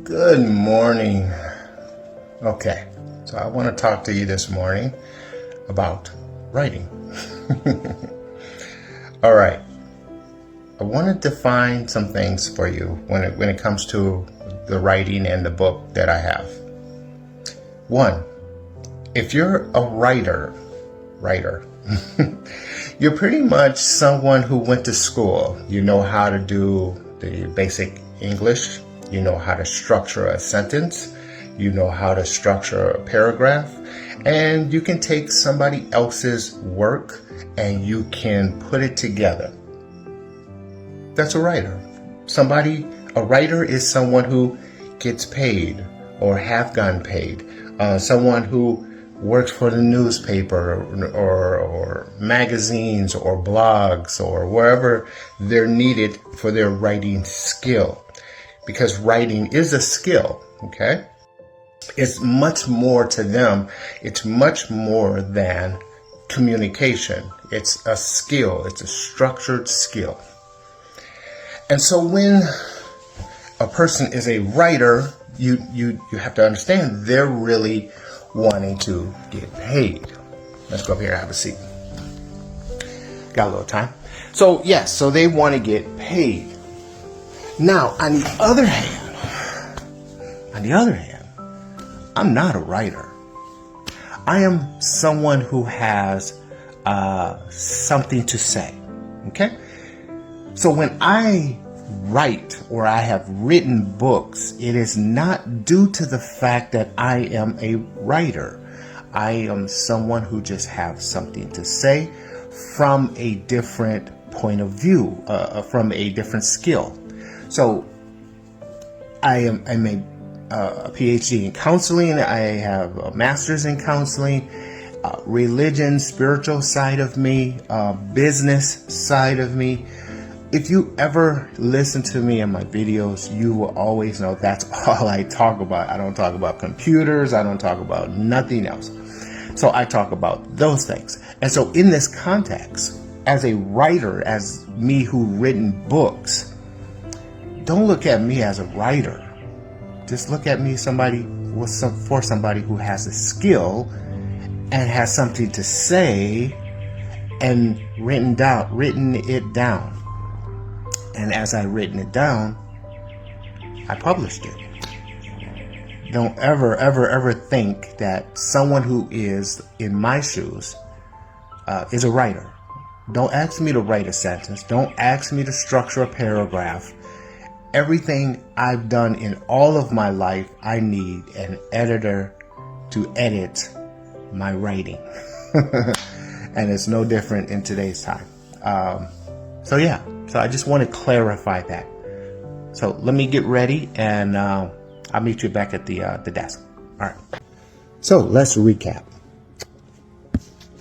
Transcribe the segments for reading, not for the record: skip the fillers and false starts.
Good morning. Okay, so I want to talk to you this morning about writing. All right, I want to define some things for you when it comes to the writing and the book that I have. One, if you're a writer, you're pretty much someone who went to school. You know how to do the basic English. You know how to structure a sentence. You know how to structure a paragraph. And you can take somebody else's work and you can put it together. That's a writer. A writer is someone who gets paid or have gotten paid. Someone who works for the newspaper or magazines or blogs or wherever they're needed for their writing skill. Because writing is a skill, okay? It's much more to them. It's much more than communication. It's a skill. It's a structured skill. And so when a person is a writer, you have to understand they're really wanting to get paid. Let's go up here and have a seat. Got a little time. So yes, so they want to get paid. Now, on the other hand, I'm not a writer. I am someone who has something to say. Okay? So when I write or I have written books, it is not due to the fact that I am a writer. I am someone who just has something to say from a different point of view, from a different skill. So I'm a PhD in counseling. I have a master's in counseling, religion, spiritual side of me, business side of me. If you ever listen to me in my videos, you will always know that's all I talk about. I don't talk about computers. I don't talk about nothing else. So I talk about those things. And so in this context, as a writer, as me who written books, don't look at me as a writer. Just look at me for somebody who has a skill and has something to say and written it down. And as I written it down, I published it. Don't ever think that someone who is in my shoes is a writer. Don't ask me to write a sentence. Don't ask me to structure a paragraph. Everything I've done in all of my life, I need an editor to edit my writing. And it's no different in today's time. So I just want to clarify that. So let me get ready and I'll meet you back at the desk. All right. So let's recap.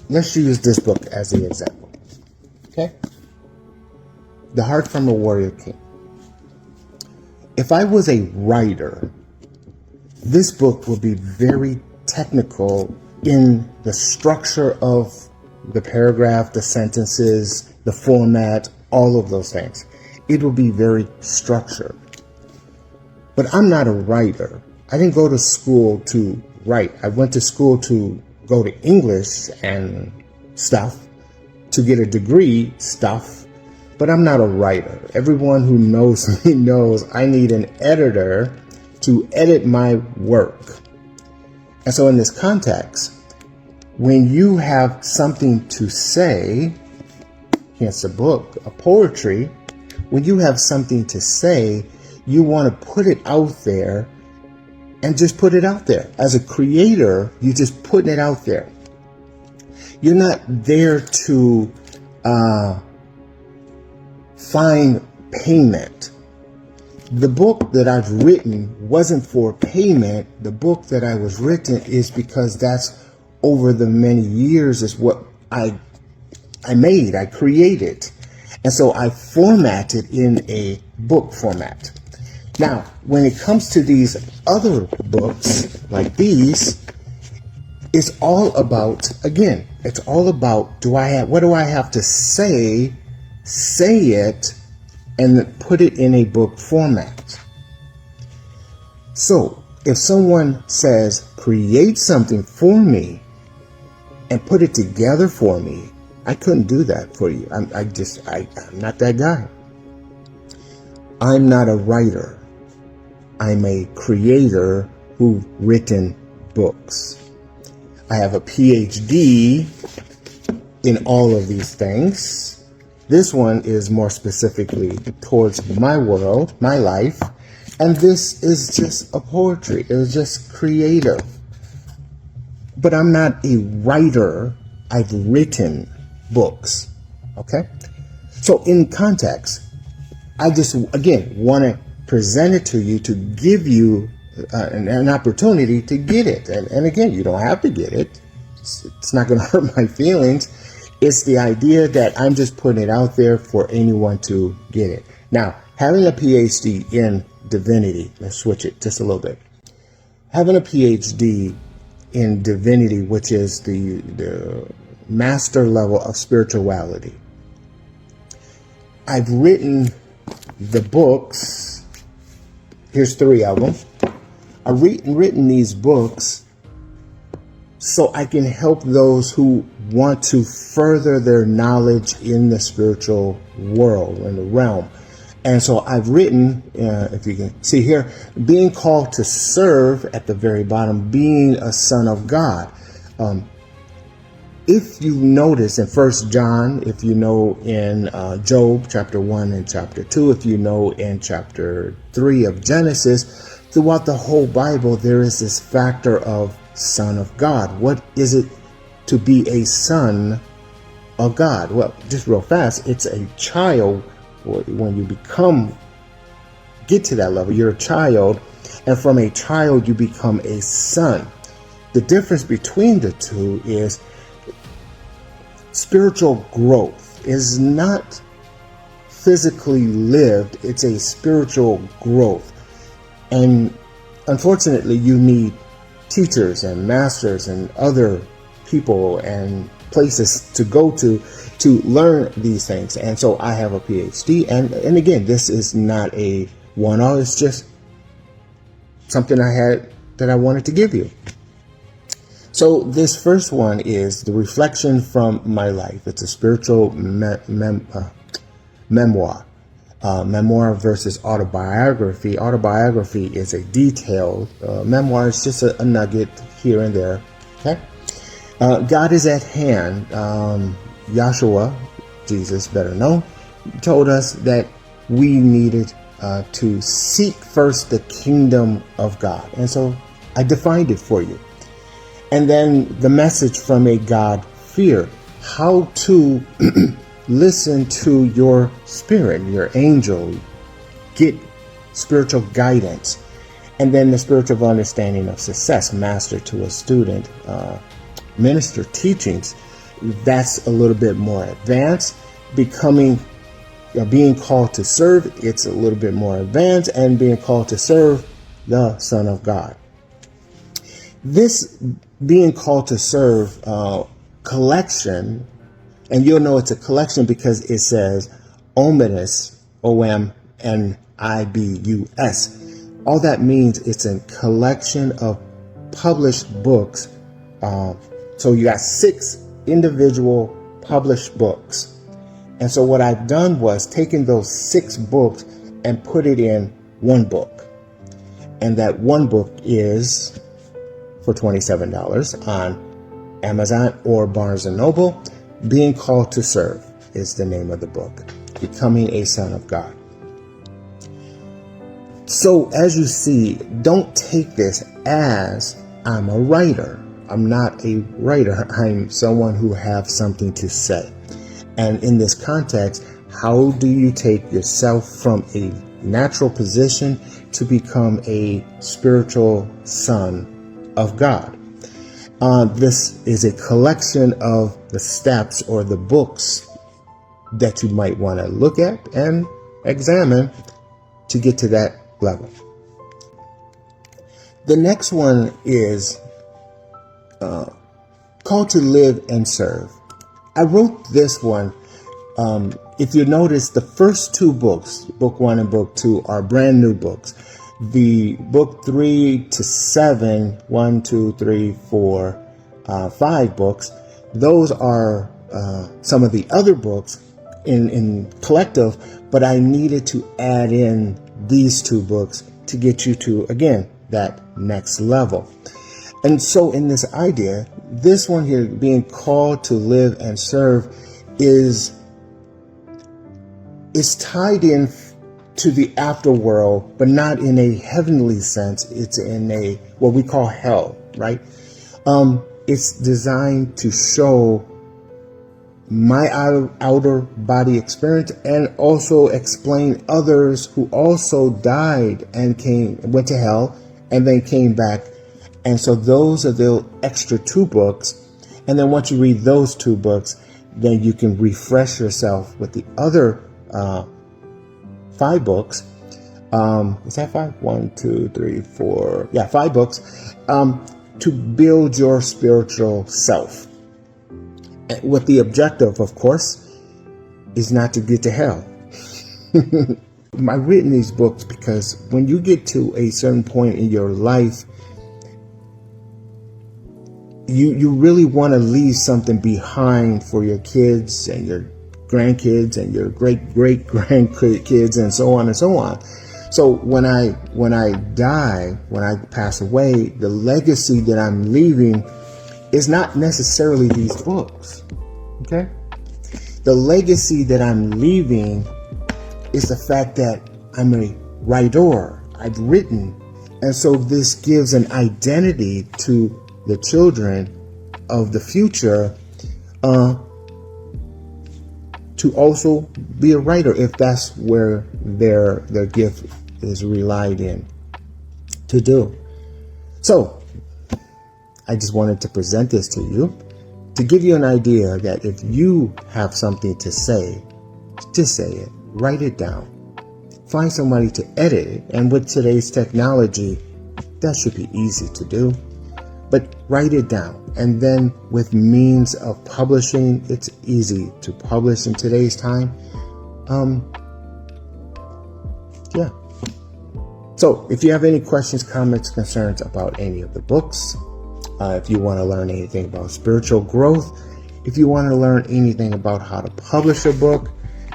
Let's use this book as the example. Okay? The Heart from a Warrior King. If I was a writer, this book would be very technical in the structure of the paragraph, the sentences, the format, all of those things. It will be very structured. But I'm not a writer. I didn't go to school to write. I went to school to go to English and stuff, to get a degree stuff. But I'm not a writer. Everyone who knows me knows I need an editor to edit my work. And so in this context, when you have something to say, hence a book, a poetry, when you have something to say, you want to put it out there and just put it out there. As a creator, you're just putting it out there. You're not there to find payment. The book that I've written wasn't for payment. The book that I was written is because that's over the many years is what I made, I created. And so I formatted in a book format. Now, when it comes to these other books like these, it's all about, again, it's all about, what do I have to say it, and put it in a book format. So if someone says, create something for me and put it together for me, I couldn't do that for you. I'm not that guy. I'm not a writer. I'm a creator who've written books. I have a PhD in all of these things. This one is more specifically towards my world, my life. And this is just a poetry. It's just creative. But I'm not a writer. I've written books. Okay? So in context, I just, again, want to present it to you to give you an opportunity to get it. And again, you don't have to get it. It's not going to hurt my feelings. It's the idea that I'm just putting it out there for anyone to get it. Now, having a PhD in divinity, let's switch it just a little bit. Having a PhD in divinity, which is the master level of spirituality. I've written the books. Here's 3 of them. I've written these books so I can help those who want to further their knowledge in the spiritual world, in the realm. And so I've written, if you can see here, being called to serve at the very bottom, being a son of God. If you notice in 1 John, if you know in Job chapter 1 and chapter 2, if you know in chapter 3 of Genesis, throughout the whole Bible, there is this factor of son of God. What is it to be a son of God? Well, just real fast, it's a child. When you get to that level, you're a child, and from a child you become a son. The difference between the two is spiritual growth is not physically lived, it's a spiritual growth. And unfortunately, you need teachers and masters and other people and places to go to learn these things. And so I have a PhD, and again, this is not a one-off, it's just something I had that I wanted to give you. So this first one is the reflection from my life. It's a spiritual memoir. Memoir versus autobiography. Autobiography is a detailed. Memoir is just a nugget here and there. Okay. God is at hand. Yahshua, Jesus better known, told us that we needed to seek first the kingdom of God. And so I defined it for you. And then the message from a God fear, how to listen to your spirit, your angel, get spiritual guidance. And then the spiritual understanding of success, master to a student, minister teachings. That's a little bit more advanced. Being called to serve, it's a little bit more advanced, and being called to serve the Son of God. This being called to serve collection, and you'll know it's a collection because it says Omnibus, OMNIBUS. All that means it's a collection of published books. So you got 6 individual published books. And so what I've done was taken those 6 books and put it in one book. And that one book is for $27 on Amazon or Barnes & Noble. Being Called to Serve is the name of the book. Becoming a Son of God. So as you see, don't take this as I'm a writer. I'm not a writer. I'm someone who has something to say. And in this context, how do you take yourself from a natural position to become a spiritual son of God? This is a collection of the steps or the books that you might want to look at and examine to get to that level. The next one is Called to Live and Serve. I wrote this one. If you notice, the first 2 books, book 1 and book 2, are brand new books. The book 3 to 7, 1, 2, 3, 4, 5 books, those are some of the other books in collective, but I needed to add in these 2 books to get you to, again, that next level. And so in this idea, this one here, being called to live and serve, is tied in to the afterworld, but not in a heavenly sense. It's in a what we call hell, right? It's designed to show my outer body experience and also explain others who also died and went to hell and then came back. And so those are the extra 2 books. And then once you read those 2 books, then you can refresh yourself with the other 5 books. Is that 5? 1, 2, 3, 4. Yeah, 5 books to build your spiritual self. With the objective, of course, is not to get to hell. I've written these books because when you get to a certain point in your life, you really want to leave something behind for your kids and your grandkids and your great grandkids and so on and so on. So when I die, when I pass away, the legacy that I'm leaving is not necessarily these books. Okay? The legacy that I'm leaving is the fact that I'm a writer. I've written. And so this gives an identity to the children of the future to also be a writer, if that's where their gift is relied in to do. So I just wanted to present this to you to give you an idea that if you have something to say, just say it, write it down, find somebody to edit it. And with today's technology, that should be easy to do. But write it down. And then with means of publishing, it's easy to publish in today's time. Yeah. So if you have any questions, comments, concerns about any of the books, if you want to learn anything about spiritual growth, if you want to learn anything about how to publish a book,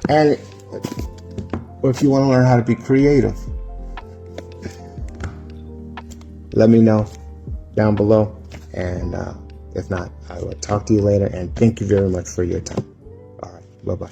or if you want to learn how to be creative, let me know down below. And if not, I will talk to you later. And thank you very much for your time. All right. Bye-bye.